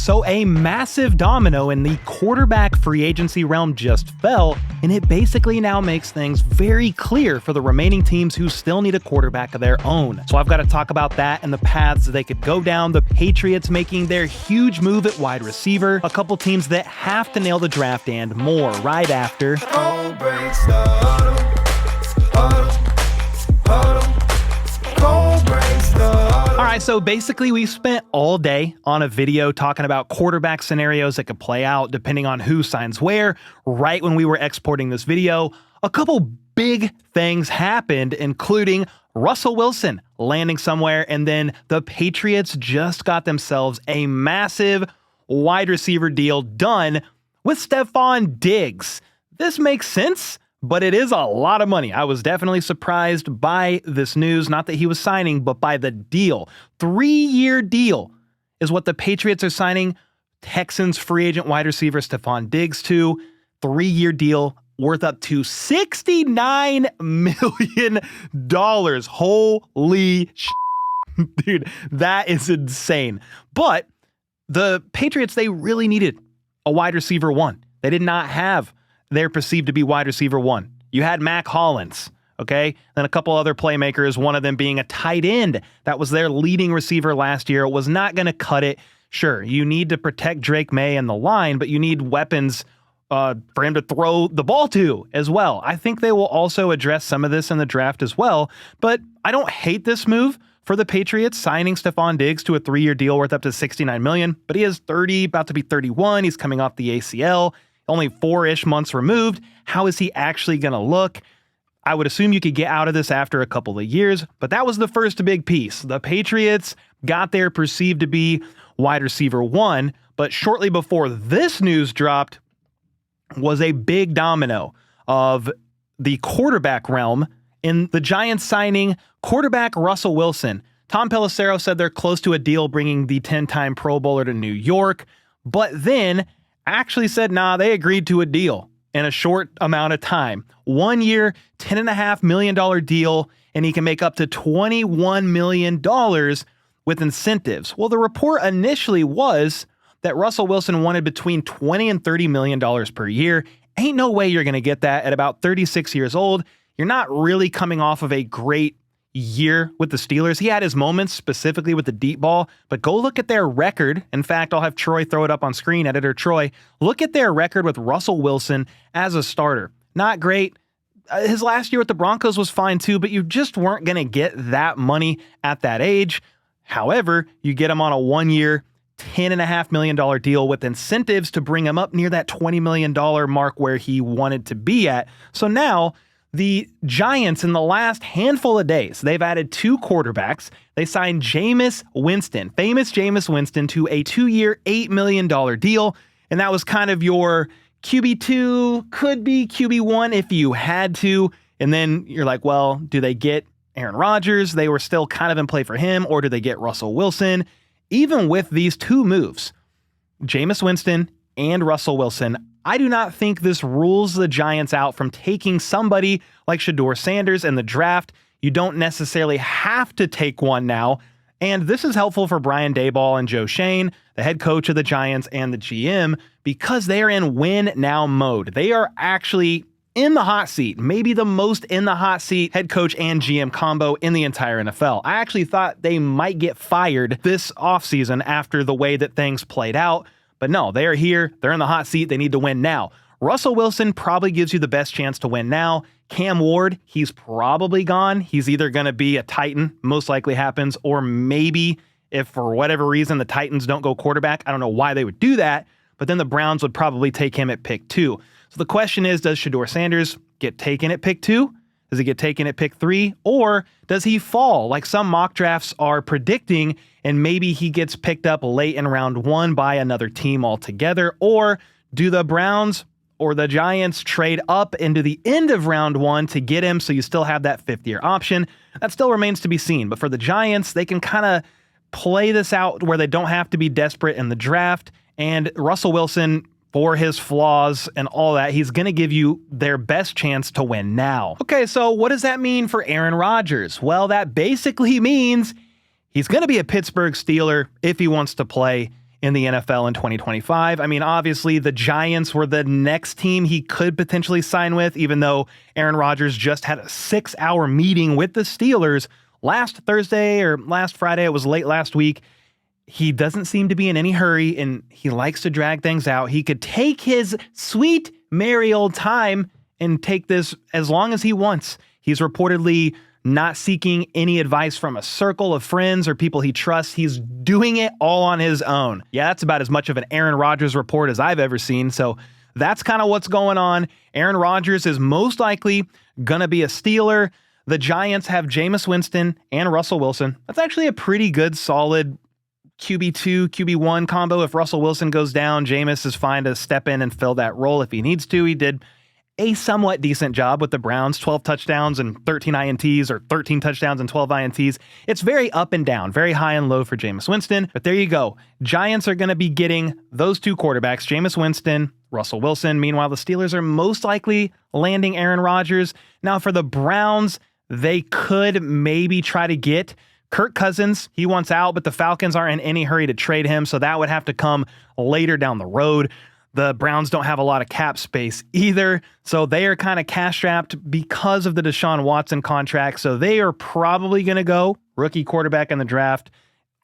So a massive domino in the quarterback free agency realm just fell, and it basically now makes things very clear for the remaining teams who still need a quarterback of their own. So I've got to talk about that and the paths they could go down, the Patriots making their huge move at wide receiver, a couple teams that have to nail the draft, and more right after. Alright, so basically we spent all day on a video talking about quarterback scenarios that could play out depending on who signs where. Right when we were exporting this video, a couple big things happened, including Russell Wilson landing somewhere, and then the Patriots just got themselves a massive wide receiver deal done with Stefon Diggs. This makes sense, but it is a lot of money. I was definitely surprised by this news, not that he was signing, but by the deal. 3-year deal is what the Patriots are signing Texans free agent wide receiver Stefon Diggs to. 3-year deal worth up to $69 million. Holy shit. Dude, that is insane. But the Patriots, they really needed a wide receiver one. They did not have their perceived to be wide receiver one. You had Mac Hollins, okay? Then a couple other playmakers, one of them being a tight end. That was their leading receiver last year. It was not going to cut it. Sure, you need to protect Drake May and the line, but you need weapons for him to throw the ball to as well. I think they will also address some of this in the draft as well, but I don't hate this move for the Patriots, signing Stefon Diggs to a 3-year deal worth up to $69 million, but he is 30, about to be 31. He's coming off the ACL. Only 4-ish months removed. How is he actually going to look? I would assume you could get out of this after a couple of years, but that was the first big piece. The Patriots got their perceived to be wide receiver one, but shortly before this news dropped was a big domino of the quarterback realm in the Giants signing quarterback Russell Wilson. Tom Pelissero said they're close to a deal bringing the 10-time Pro Bowler to New York, but then actually said, nah, they agreed to a deal in a short amount of time. 1 year, $10.5 million deal, and he can make up to $21 million with incentives. Well, the report initially was that Russell Wilson wanted between $20 and $30 million per year. Ain't no way you're going to get that at about 36 years old. You're not really coming off of a great year with the Steelers. He had his moments, specifically with the deep ball, but go look at their record. In fact, I'll have Troy throw it up on screen, editor Troy. Look at their record with Russell Wilson as a starter. Not great. His last year with the Broncos was fine too, but you just weren't going to get that money at that age. However, you get him on a 1-year, $10.5 million deal with incentives to bring him up near that $20 million mark where he wanted to be at. So now the Giants, in the last handful of days, they've added 2 quarterbacks. They signed Jameis Winston, famous Jameis Winston, to a 2-year, $8 million deal. And that was kind of your QB2, could be QB1 if you had to. And then you're like, well, do they get Aaron Rodgers? They were still kind of in play for him. Or do they get Russell Wilson? Even with these 2 moves, Jameis Winston and Russell Wilson, I do not think this rules the Giants out from taking somebody like Shedeur Sanders in the draft. You don't necessarily have to take one now. And this is helpful for Brian Daboll and Joe Schoen, the head coach of the Giants and the GM, because they are in win now mode. They are actually in the hot seat, maybe the most in the hot seat head coach and GM combo in the entire NFL. I actually thought they might get fired this offseason after the way that things played out. But no, they are here. They're in the hot seat. They need to win now. Russell Wilson probably gives you the best chance to win now. Cam Ward, he's probably gone. He's either going to be a Titan, most likely happens, or maybe if for whatever reason the Titans don't go quarterback, I don't know why they would do that, but then the Browns would probably take him at pick 2. So the question is, does Shedeur Sanders get taken at pick 2? Does he get taken at pick 3? Or does he fall like some mock drafts are predicting, and maybe he gets picked up late in round 1 by another team altogether? Or do the Browns or the Giants trade up into the end of round 1 to get him so you still have that 5th-year option? That still remains to be seen. But for the Giants, they can kind of play this out where they don't have to be desperate in the draft. And Russell Wilson, for his flaws and all that, he's going to give you their best chance to win now. Okay, so what does that mean for Aaron Rodgers? Well, that basically means he's going to be a Pittsburgh Steeler if he wants to play in the NFL in 2025. I mean, obviously, the Giants were the next team he could potentially sign with, even though Aaron Rodgers just had a 6-hour meeting with the Steelers last Thursday or last Friday. It was late last week. He doesn't seem to be in any hurry, and he likes to drag things out. He could take his sweet, merry old time and take this as long as he wants. He's reportedly not seeking any advice from a circle of friends or people he trusts. He's doing it all on his own. Yeah, that's about as much of an Aaron Rodgers report as I've ever seen. So that's kind of what's going on. Aaron Rodgers is most likely going to be a Steeler. The Giants have Jameis Winston and Russell Wilson. That's actually a pretty good, solid QB2, QB1 combo. If Russell Wilson goes down, Jameis is fine to step in and fill that role if he needs to. He did a somewhat decent job with the Browns, 12 touchdowns and 13 INTs, or 13 touchdowns and 12 INTs. It's very up and down, very high and low for Jameis Winston. But there you go. Giants are going to be getting those two quarterbacks, Jameis Winston, Russell Wilson. Meanwhile, the Steelers are most likely landing Aaron Rodgers. Now, for the Browns, they could maybe try to get Kirk Cousins. He wants out, but the Falcons aren't in any hurry to trade him, so that would have to come later down the road. The Browns don't have a lot of cap space either, so they are kind of cash-strapped because of the Deshaun Watson contract, so they are probably going to go rookie quarterback in the draft.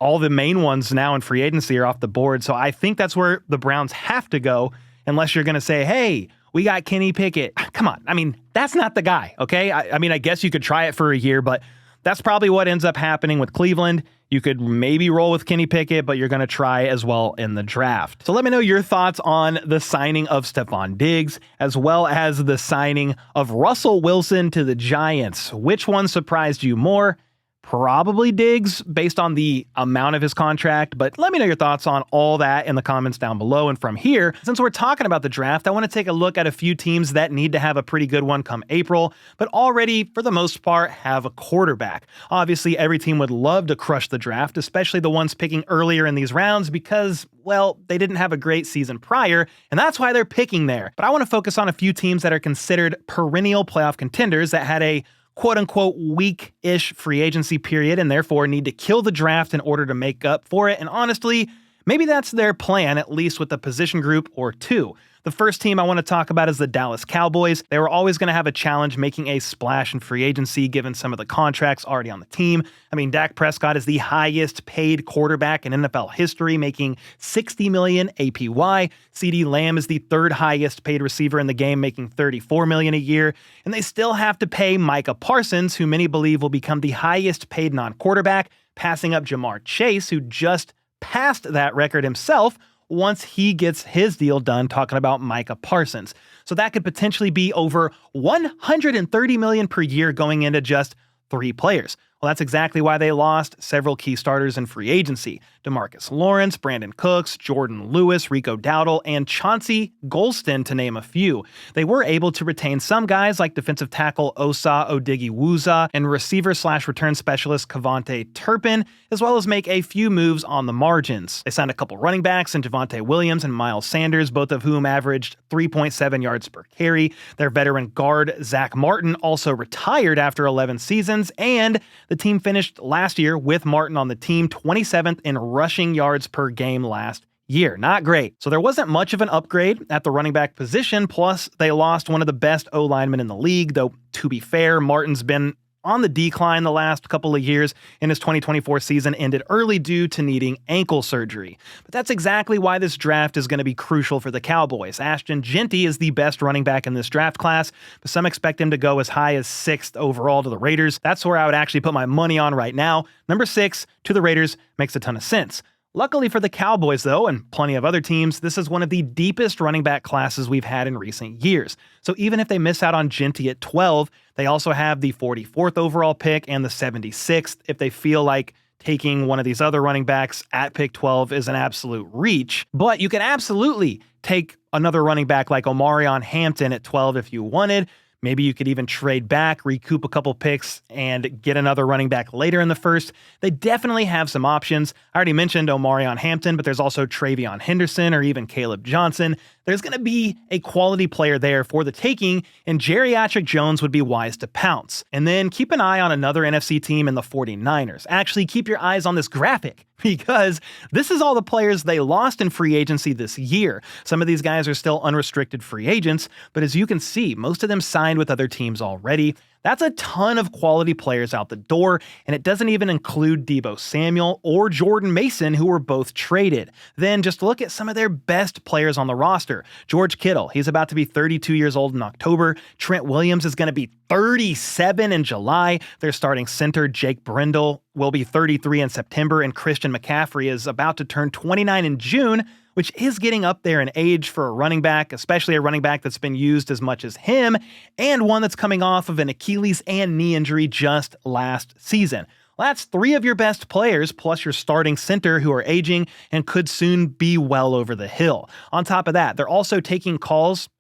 All the main ones now in free agency are off the board, so I think that's where the Browns have to go, unless you're going to say, hey, we got Kenny Pickett. Come on. I mean, that's not the guy, okay? I mean, I guess you could try it for a year, but that's probably what ends up happening with Cleveland. You could maybe roll with Kenny Pickett, but you're going to try as well in the draft. So let me know your thoughts on the signing of Stefon Diggs, as well as the signing of Russell Wilson to the Giants. Which one surprised you more? Probably Diggs, based on the amount of his contract, but let me know your thoughts on all that in the comments down below. And from here, since we're talking about the draft, I want to take a look at a few teams that need to have a pretty good one come April, but already, for the most part, have a quarterback. Obviously, every team would love to crush the draft, especially the ones picking earlier in these rounds because, well, they didn't have a great season prior, and that's why they're picking there. But I want to focus on a few teams that are considered perennial playoff contenders that had a quote-unquote weak-ish free agency period and therefore need to kill the draft in order to make up for it. And honestly, maybe that's their plan, at least with a position group or two. The first team I want to talk about is the Dallas Cowboys. They were always going to have a challenge making a splash in free agency given some of the contracts already on the team. I mean, Dak Prescott is the highest paid quarterback in NFL history, making $60 million APY. CeeDee Lamb is the third highest paid receiver in the game, making $34 million a year. And they still have to pay Micah Parsons, who many believe will become the highest paid non-quarterback, passing up Jamar Chase, who just passed that record himself once he gets his deal done, talking about Micah Parsons. So that could potentially be over $130 million per year going into just 3 players. Well, that's exactly why they lost several key starters in free agency. DeMarcus Lawrence, Brandon Cooks, Jordan Lewis, Rico Dowdle, and Chauncey Golston, to name a few. They were able to retain some guys like defensive tackle Osa Odighiwusa and receiver/return specialist Kavonte Turpin, as well as make a few moves on the margins. They signed a couple running backs in Javonte Williams and Miles Sanders, both of whom averaged 3.7 yards per carry. Their veteran guard, Zach Martin, also retired after 11 seasons, and the team finished last year with Martin on the team 27th in rushing yards per game last year. Not great. So there wasn't much of an upgrade at the running back position, plus they lost one of the best O-linemen in the league, though to be fair, Martin's been on the decline the last couple of years, and his 2024 season ended early due to needing ankle surgery. But that's exactly why this draft is going to be crucial for the Cowboys. Ashton Jeanty is the best running back in this draft class, but some expect him to go as high as 6th overall to the Raiders. That's where I would actually put my money on right now. Number 6 to the Raiders makes a ton of sense. Luckily for the Cowboys, though, and plenty of other teams, this is one of the deepest running back classes we've had in recent years. So even if they miss out on Jeanty at 12, they also have the 44th overall pick and the 76th if they feel like taking one of these other running backs at pick 12 is an absolute reach. But you can absolutely take another running back like Omarion Hampton at 12 if you wanted. Maybe you could even trade back, recoup a couple picks, and get another running back later in the first. They definitely have some options. I already mentioned Omarion Hampton, but there's also Travion Henderson or even Caleb Johnson. there's going to be a quality player there for the taking, and Geriatric Jones would be wise to pounce. And then keep an eye on another NFC team in the 49ers. Actually, keep your eyes on this graphic, because this is all the players they lost in free agency this year. Some of these guys are still unrestricted free agents, but as you can see, most of them signed with other teams already. That's a ton of quality players out the door, and it doesn't even include Deebo Samuel or Jordan Mason, who were both traded. Then just look at some of their best players on the roster. George Kittle, he's about to be 32 years old in October. Trent Williams is going to be 37 in July. Their starting center, Jake Brendel, will be 33 in September, and Christian McCaffrey is about to turn 29 in June, which is getting up there in age for a running back, especially a running back that's been used as much as him, and one that's coming off of an Achilles and knee injury just last season. Well, that's 3 of your best players, plus your starting center who are aging and could soon be well over the hill. On top of that, they're also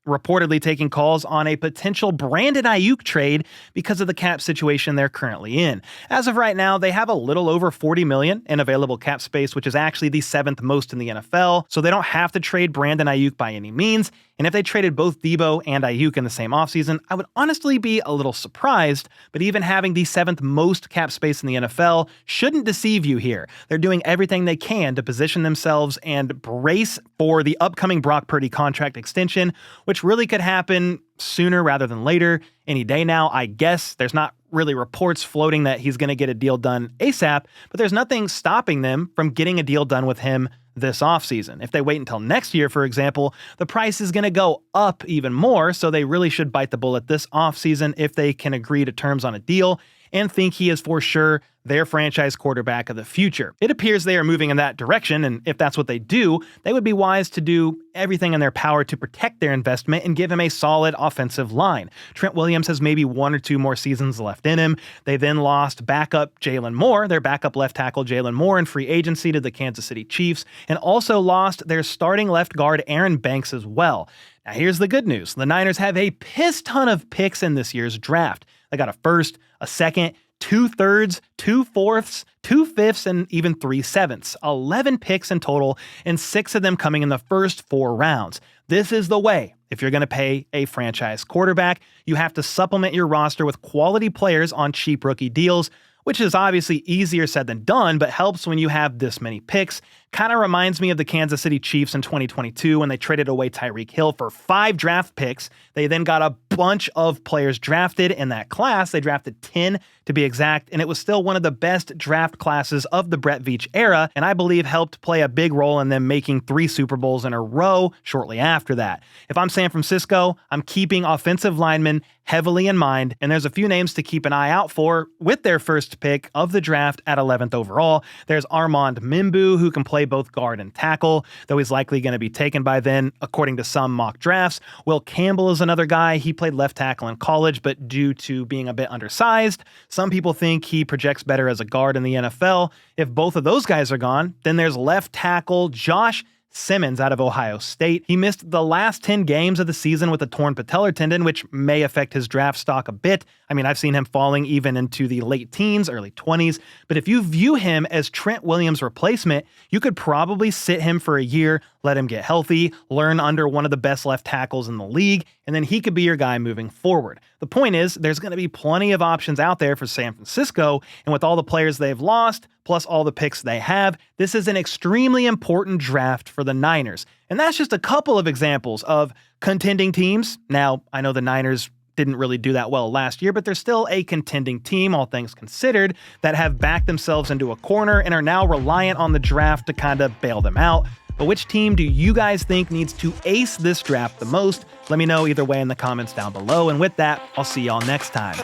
reportedly taking calls on a potential Brandon Aiyuk trade because of the cap situation they're currently in. As of right now, they have a little over $40 million in available cap space, which is actually the 7th most in the NFL, so they don't have to trade Brandon Aiyuk by any means. And if they traded both Deebo and Aiyuk in the same offseason, I would honestly be a little surprised, but even having the 7th most cap space in the NFL shouldn't deceive you here. They're doing everything they can to position themselves and brace for the upcoming Brock Purdy contract extension, which really could happen sooner rather than later, any day now, I guess. There's not really reports floating that he's going to get a deal done ASAP, but there's nothing stopping them from getting a deal done with him this offseason. If they wait until next year, for example, the price is going to go up even more, so they really should bite the bullet this offseason if they can agree to terms on a deal and think he is for sure their franchise quarterback of the future. It appears they are moving in that direction, and if that's what they do, they would be wise to do everything in their power to protect their investment and give him a solid offensive line. Trent Williams has maybe 1 or 2 more seasons left in him. They then lost backup Jalen Moore, their backup left tackle Jalen Moore, in free agency to the Kansas City Chiefs, and also lost their starting left guard Aaron Banks as well. Now here's the good news. The Niners have a piss ton of picks in this year's draft. They got a first, a second, 2 thirds, 2 fourths, 2 fifths, and even 3 sevenths. 11 picks in total, and 6 of them coming in the first 4 rounds. This is the way. If you're going to pay a franchise quarterback, you have to supplement your roster with quality players on cheap rookie deals, which is obviously easier said than done, but helps when you have this many picks. Kind of reminds me of the Kansas City Chiefs in 2022 when they traded away Tyreek Hill for 5 draft picks. They then got a bunch of players drafted in that class. They drafted 10 to be exact, and it was still one of the best draft classes of the Brett Veach era, and I believe helped play a big role in them making 3 Super Bowls in a row shortly after that. If I'm San Francisco, I'm keeping offensive linemen heavily in mind, and there's a few names to keep an eye out for with their first pick of the draft at 11th overall. There's Armand Mimbu, who can play both guard and tackle, though he's likely going to be taken by then, according to some mock drafts. Will Campbell is another guy. He played left tackle in college, but due to being a bit undersized, some people think he projects better as a guard in the NFL. If both of those guys are gone, then there's left tackle Josh Simmons out of Ohio State. He missed the last 10 games of the season with a torn patellar tendon, which may affect his draft stock a bit. I mean, I've seen him falling even into the late teens, early 20s. But if you view him as Trent Williams' replacement, you could probably sit him for a year, let him get healthy, learn under one of the best left tackles in the league, and then he could be your guy moving forward. The point is, there's going to be plenty of options out there for San Francisco, and with all the players they've lost, plus all the picks they have, this is an extremely important draft for the Niners. And that's just a couple of examples of contending teams. Now, I know the Niners didn't really do that well last year, but they're still a contending team, all things considered, that have backed themselves into a corner and are now reliant on the draft to kind of bail them out. But which team do you guys think needs to ace this draft the most? Let me know either way in the comments down below. And with that, I'll see y'all next time.